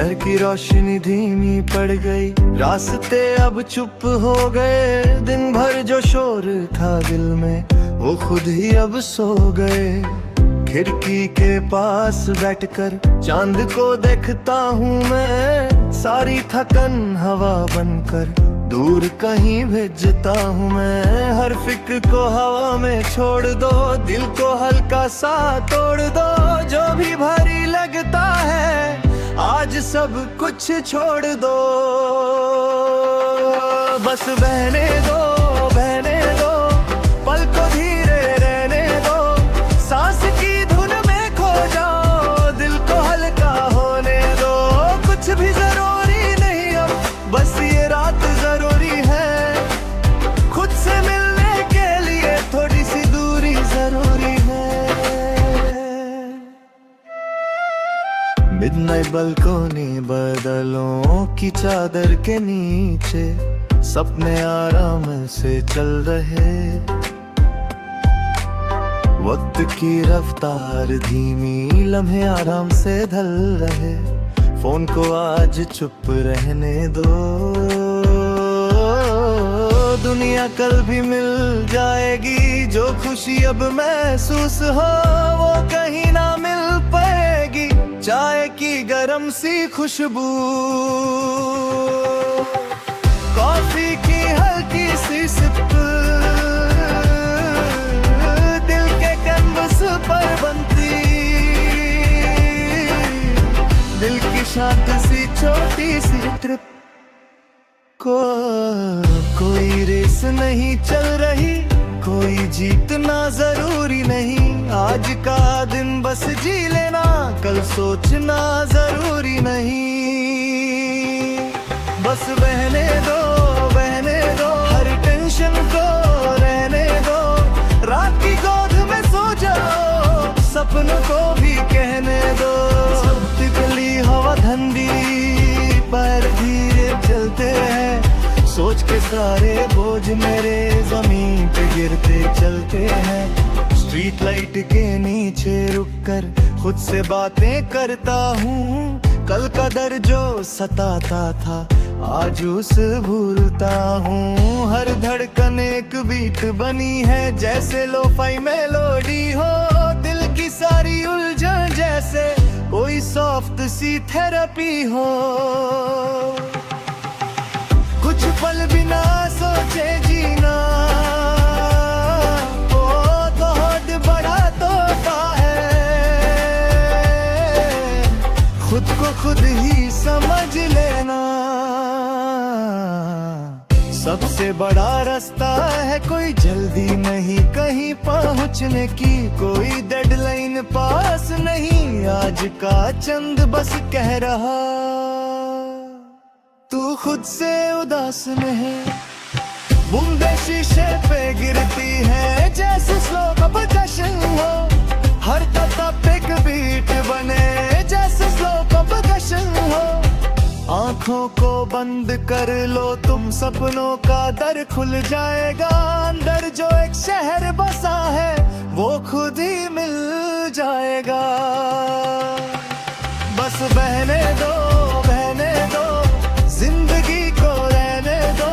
शहर की रोशनी धीमी पड़ गई, रास्ते अब चुप हो गए। दिन भर जो शोर था दिल में वो खुद ही अब सो गए। खिड़की के पास बैठकर चांद को देखता हूँ मैं, सारी थकन हवा बनकर दूर कहीं भेजता हूँ मैं। हर फिक्र को हवा में छोड़ दो, दिल को हल्का सा तोड़ दो। जो भी भारी लगता है आज सब कुछ छोड़ दो, बस बहने दो, बहने दो, पल को धीरे रहने दो। सांस की धुन में खो जाओ, दिल को हल्का होने दो। कुछ भी जरूरी नहीं अब, बस ये रात जरूरी है। खुद से मिलने के लिए थोड़ी सी दूरी जरूरी है। मिडनाइट बालकोनी, बादलों की चादर के नीचे सपने आराम से चल रहे। वक्त की रफ्तार धीमी, लम्हे आराम से ढल रहे। फोन को आज चुप रहने दो, दुनिया कल भी मिल जाएगी। जो खुशी अब महसूस हो वो कहीं ना मिल पाएगी। चाय की गरम सी खुशबू, कॉफी की हल्की सी सिप, दिल के कैनवस पर बनती दिल की शांत सी छोटी सी ट्रिप। कोई रेस नहीं चल रही, कोई जीतना जरूरी नहीं। आज का दिन बस जी लेना, कल सोचना जरूरी नहीं। बस बहने दो, बहने दो, हर टेंशन को रहने दो। रात की गोद में सो जाओ, सपनों को भी कहने दो। तितली हवा ठंडी पर धीरे चलते हैं, सोच के सारे बोझ मेरे जमीन पे गिरते चलते हैं। स्ट्रीट लाइट के नीचे रुककर खुद से बातें करता हूँ। कल का दर्द जो सताता था आज उस भूलता हूँ। हर धड़कन एक बीट बनी है, जैसे लोफाई मेलोडी हो। दिल की सारी उलझन जैसे कोई सॉफ्ट सी थेरेपी हो। कुछ पल बिना सोचे जीना बहुत बड़ा तोहफा है। खुद को खुद ही समझ लेना सबसे बड़ा रास्ता है। कोई जल्दी नहीं कहीं पहुंचने की, कोई डेडलाइन पास नहीं। आज का चंद बस कह रहा तू खुद से उदास नहीं। बूंदे शीशे पे गिरती है जैसे स्लो कंपटीशन हो। हर तड़प एक बीट बने जैसे स्लो कंपटीशन हो। आंखों को बंद कर लो तुम, सपनों का दर खुल जाएगा। अंदर जो एक शहर बसा है वो खुद ही मिल जाएगा। बस बहने दो, बहने दो, जिंदगी को रहने दो।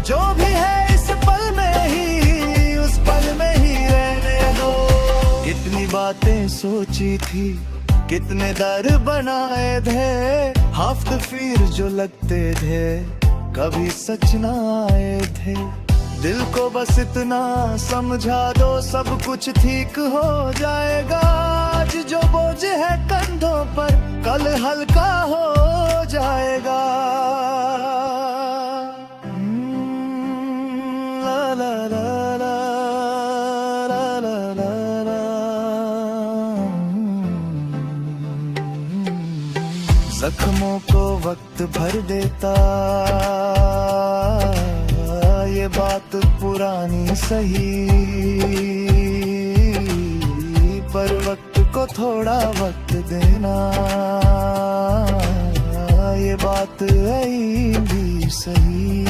जो भी है इस पल में ही, उस पल में ही रहने दो। कितनी बातें सोची थी, कितने दर बनाए थे। हाफ फिर जो लगते थे कभी सच ना आए थे। दिल को बस इतना समझा दो, सब कुछ ठीक हो जाएगा। आज जो बोझ है कंधों पर कल हल्का हो जाएगा। ला ला ला ला ला ला ला ला। जख्मों को वक्त भर देता, ये बात पुरानी सही। पर वक्त को थोड़ा वक्त देना, ये बात है भी सही।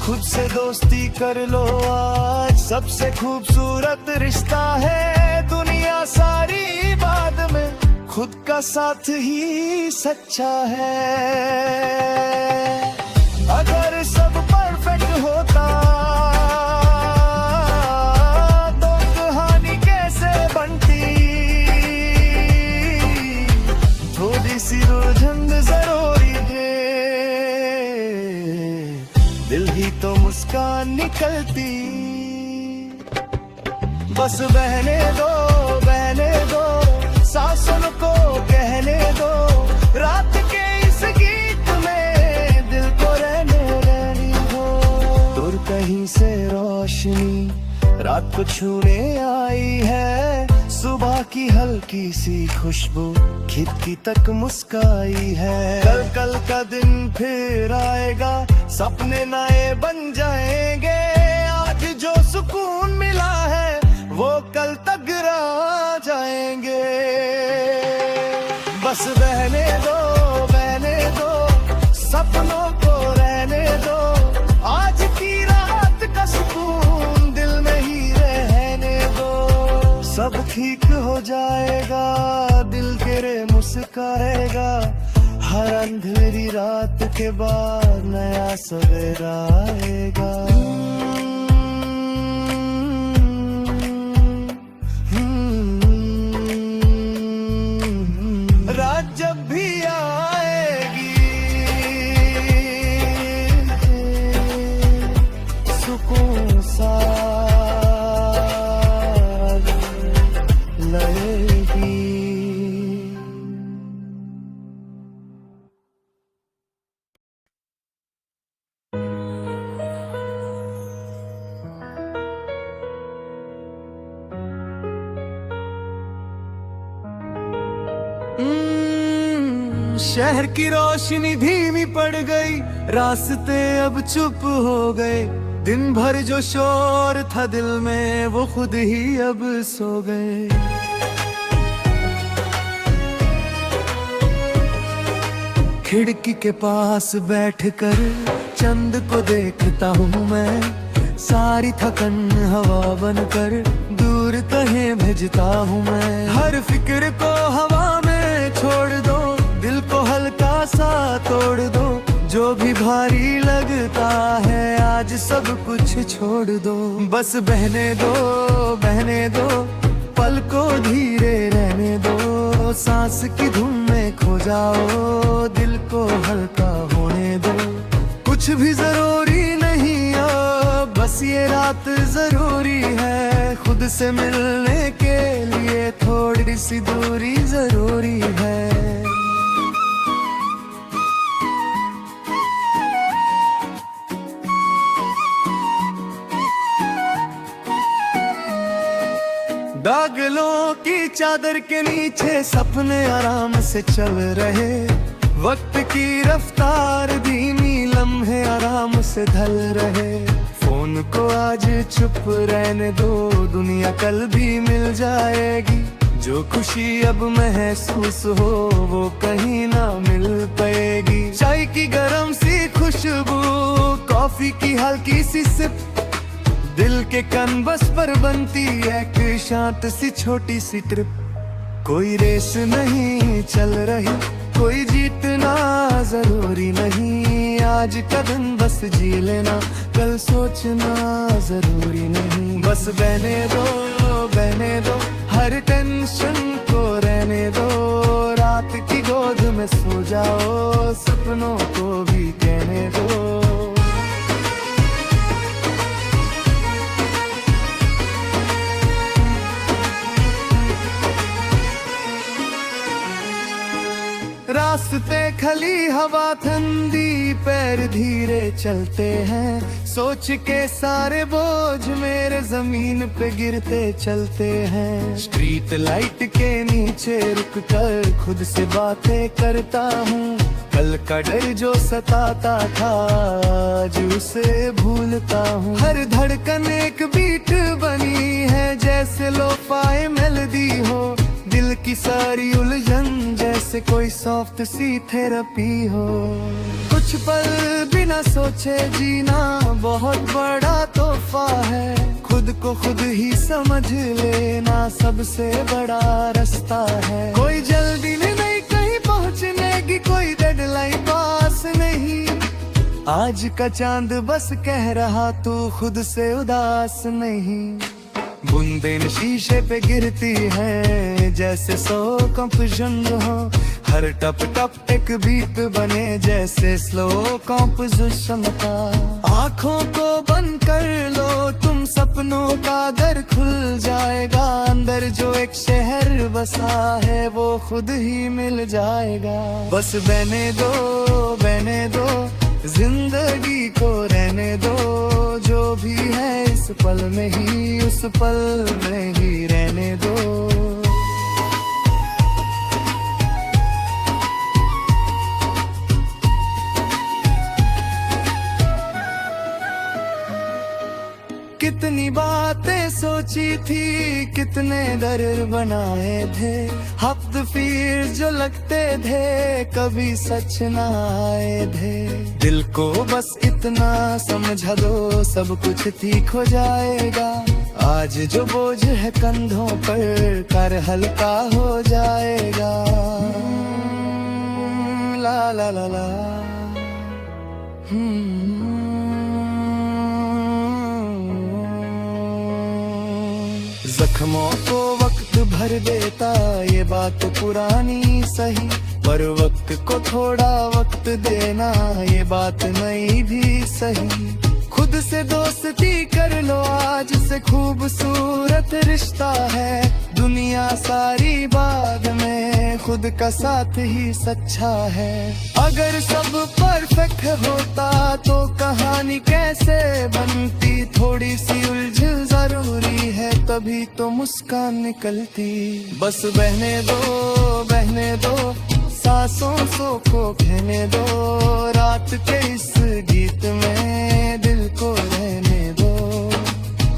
खुद से दोस्ती कर लो आज, सबसे खूबसूरत रिश्ता है दुनिया सारी बाद में। खुद का साथ ही सच्चा है। अगर सब परफेक्ट होता तो कहानी कैसे बनती। थोड़ी सी उलझन जरूरी है, दिल ही तो मुस्कान निकलती। बस बहने दो सांसों को कहने दो, रात के इस गीत में दिल को रहनी हो। दूर कहीं से रोशनी रात को छूने आई है, सुबह की हल्की सी खुशबू खिड़की तक मुस्काई है। कल का दिन फिर आएगा, सपने नए बन जाएंगे। आज जो सुकून मिला है वो कल तक रह जाएंगे। बस बहने दो सपनों को रहने दो। आज की रात का सुकून दिल में ही रहने दो। सब ठीक हो जाएगा, दिल तेरे मुस्कुराएगा। हर अंधेरी रात के बाद नया सवेरा आएगा। रात जब भी आएगी सुकून सा लगेगी। शहर की रोशनी धीमी पड़ गई, रास्ते अब चुप हो गए। दिन भर जो शोर था दिल में वो खुद ही अब सो गए। खिड़की के पास बैठकर चंद को देखता हूँ मैं, सारी थकन हवा बनकर दूर कहीं भेजता हूँ मैं। हर फिक्र को हवा में छोड़ दो, दिल को हल्का सा तोड़ दो। जो भी भारी लगता है आज सब कुछ छोड़ दो। बस बहने दो पल को धीरे रहने दो। सांस की धुन में खो जाओ, दिल को हल्का होने दो। कुछ भी जरूरी नहीं अब, बस ये रात जरूरी है। खुद से मिलने के लिए थोड़ी सी दूरी जरूरी है। दागलों की चादर के नीचे सपने आराम से चल रहे। वक्त की रफ्तार धीमी, लम्हे आराम से ढल रहे। फोन को आज चुप रहने दो, दुनिया कल भी मिल जाएगी। जो खुशी अब महसूस हो वो कहीं ना मिल पाएगी। चाय की गरम सी खुशबू, कॉफी की हल्की सी सिप, दिल के कैनवस पर बनती एक शांत सी छोटी सी ट्रिप। कोई रेस नहीं चल रही, कोई जीतना जरूरी नहीं। आज का दिन बस जी लेना, कल सोचना जरूरी नहीं। बस बहने दो हर टेंशन को रहने दो। रात की गोद में सो जाओ, सपनों को भी कहने दो। रास्ते खली हवा ठंडी, पैर धीरे चलते हैं। सोच के सारे बोझ मेरे जमीन पे गिरते चलते हैं। स्ट्रीट लाइट के नीचे रुक कर खुद से बातें करता हूँ। कल का डर जो सताता था आज उसे भूलता हूँ। हर धड़कन एक बीट बनी है, जैसे लोफाए मेलोडी हो। दिल की सारी उलझन जैसे कोई सॉफ्ट सी थेरेपी हो। कुछ पल बिना सोचे जीना बहुत बड़ा तोहफा है। खुद खुद को खुद ही समझ लेना सबसे बड़ा रास्ता है। कोई जल्दी नहीं कहीं पहुंचने की, कोई डेडलाइन पास नहीं। आज का चांद बस कह रहा तू खुद से उदास नहीं। बूंदें शीशे पे गिरती हैं जैसे 100 कंपन हो, हर टप टप एक बीट बने जैसे स्लो कॉम्पोजिशन का। आँखों को बंद कर लो तुम, सपनों का दर खुल जाएगा। अंदर जो एक शहर बसा है वो खुद ही मिल जाएगा। बस बहने दो जिंदगी को रहने दो, जो भी है इस पल में ही उस पल में ही रहने दो। कितनी बातें सोची थी, कितने दर बनाए थे, हफ्ते फिर जो लगते थे कभी सच न आए थे। दिल को बस इतना समझा दो सब कुछ ठीक हो जाएगा। आज जो बोझ है कंधों पर कर हल्का हो जाएगा। ला ला ला ला जख्मों को वक्त भर देता ये बात पुरानी सही, पर वक्त को थोड़ा वक्त देना ये बात नई भी सही। खुद से दोस्ती कर लो आज से खूबसूरत रिश्ता है। दुनिया सारी बाद में खुद का साथ ही सच्चा है। अगर सब परफेक्ट होता तो कहानी कैसे बनती। थोड़ी सी उलझन जरूरी है तभी तो मुस्कान निकलती। बस बहने दो सांसों को कहने दो। रात के इस गीत में दिल को रहने दो।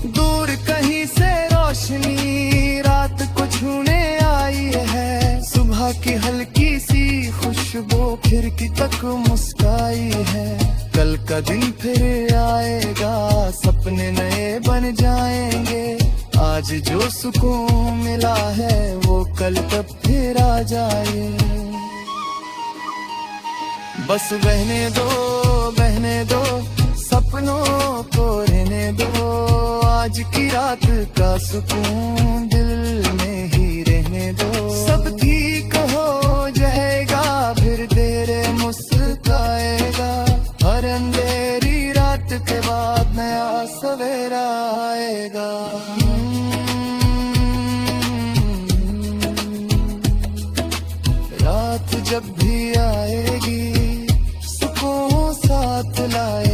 दूर कहीं से रोशनी रात को छूने आई है। सुबह की हल्की सी खुशबू खिड़की तक मुस्काई है। कल का दिन फिर आएगा, सपने नए बन जाएंगे। आज जो सुकून मिला है वो कल तक फिर आ जाए। बस बहने दो सपनों को रहने दो। आज की रात का सुकून दिल में ही रहने दो। सब ठीक हो जाएगा फिर देर मुस्कुराएगा। हर अंधेरी रात के बाद नया सवेरा आएगा। रात जब भी आएगी सुकून साथ लाए।